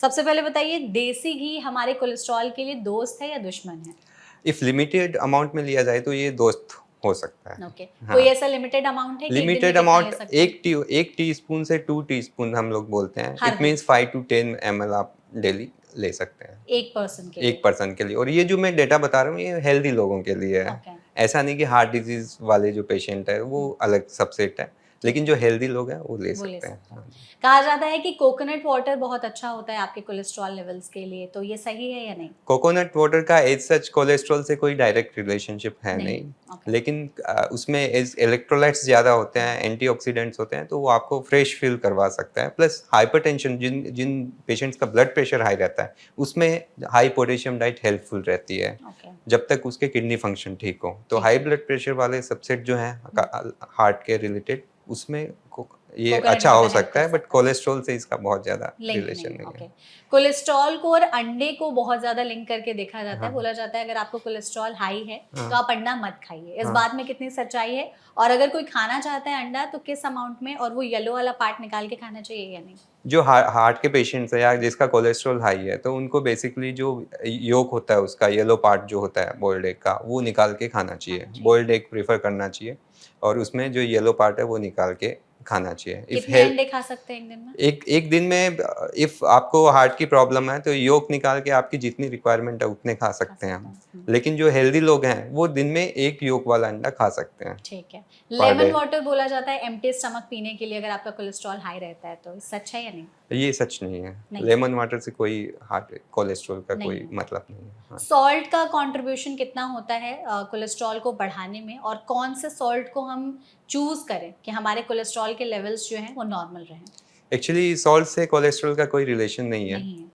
सबसे पहले बताइए, देसी घी हमारे कोलेस्ट्रॉल के लिए दोस्त है या दुश्मन है? इफ़ लिमिटेड अमाउंट में लिया जाए तो ये दोस्त हो सकता है। ओके, कोई हाँ, ऐसा लिमिटेड अमाउंट है कि एक दिन में लिमिटेड कितना ले अमाउंट सकते हैं? 1 टीस्पून से 2 टीस्पून हम लोग बोलते हैं। हर इट दिन मीन्स 5 टू 10 एमएल आप डेली ले सकते हैं, एक पर्सन के लिए? एक पर्सन के लिए। और ये जो मैं डेटा बता रहा हूँ ये हेल्दी लोगों के लिए है। ओके। ऐसा नहीं कि हार्ट डिज़ीज़ वाले जो पेशेंट है वो अलग सबसेट है, ठीक लेकिन है, जो हेल्दी लोग हैं वो ले वो ले सकते हैं। सकते हैं। हाँ जी। कहा जाता है कि कोकोनट वाटर बहुत अच्छा होता है आपके कोलेस्ट्रॉल लेवल्स के लिए, तो ये सही है या नहीं? कोकोनट वाटर का एज़ सच कोलेस्ट्रॉल से कोई डायरेक्ट रिलेशनशिप है नहीं, नहीं, ओके। लेकिन उसमें एज़ इलेक्ट्रोलाइट्स ज़्यादा होते हैं, एंटीऑक्सीडेंट्स होते हैं, तो वो आपको फ्रेश फ़ील करवा सकता है। प्लस हाइपरटेंशन जिन जिन पेशेंट्स का ब्लड प्रेशर हाई रहता है, उसमें हाई पोटेशियम डाइट हेल्पफुल रहती है, ओके, जब तक उसके किडनी फंक्शन ठीक हो। तो ठीक हाई है। ब्लड प्रेशर वाले सबसेट जो हैं हुँ, हार्ट के रिलेटेड, उसमें को ये कोकोनट अच्छा हो वाटर हेल्प सकता कर है, बट सकता है। कोलेस्ट्रॉल से इसका बहुत ज़्यादा लिंक रिलेशन नहीं, नहीं ओके। है। कोलेस्ट्रॉल को और अंडे को बहुत ज़्यादा लिंक करके देखा जाता है। हाँ, बोला जाता है अगर आपको कोलेस्ट्रॉल हाई है, तो हाँ, आप अंडा मत खाइए। इस हाँ। बात में कितनी सच्चाई है? और अगर कोई खाना चाहता है अंडा, तो किस अमाउंट में और वो येलो वाला पार्ट निकाल के खाना चाहिए या नहीं? जो हार्ट के पेशेंट्स हैं या जिसका कोलेस्ट्रॉल हाई है, तो उनको बेसिकली जो योक होता है उसका येलो पार्ट जो होता है बॉइल्ड एग का, वो निकाल के खाना चाहिए। खाना चाहिए। बॉइल्ड एग प्रेफ़र करना चाहिए और उसमें जो येलो पार्ट है वो निकाल के खाना चाहिए। इफ़ कितने हेल अंडे खा सकते हैं एक दिन में? एक एक दिन में इफ़ आपको हार्ट की प्रॉब्लम है तो योक निकाल के आपकी जितनी रिक्वायरमेंट है उतने खा खा सकते हैं सकते हम। हैं। हुँ, लेकिन जो हेल्दी लोग हैं, वो दिन में 1 योक वाला अंडा खा सकते हैं ठीक है। पर लेमन डे। वाटर बोला जाता है एम्प्टी स्टमक पीने के लिए अगर आपका कोलेस्ट्रॉल हाई रहता है तो, सच है या नहीं? ये सच नहीं है। नहीं है, लेमन वाटर से कोई हार्ट कोलेस्ट्रॉल का नहीं कोई है। मतलब नहीं है। हाँ। सॉल्ट का कंट्रीब्यूशन कितना होता है कोलेस्ट्रॉल को बढ़ाने में, और कौन से सॉल्ट को हम चूज़ करें कि हमारे कोलेस्ट्रॉल के लेवल्स जो हैं वो नॉर्मल रहें? एक्चुअली सॉल्ट से कोलेस्ट्रॉल का कोई रिलेशन नहीं है। नहीं है।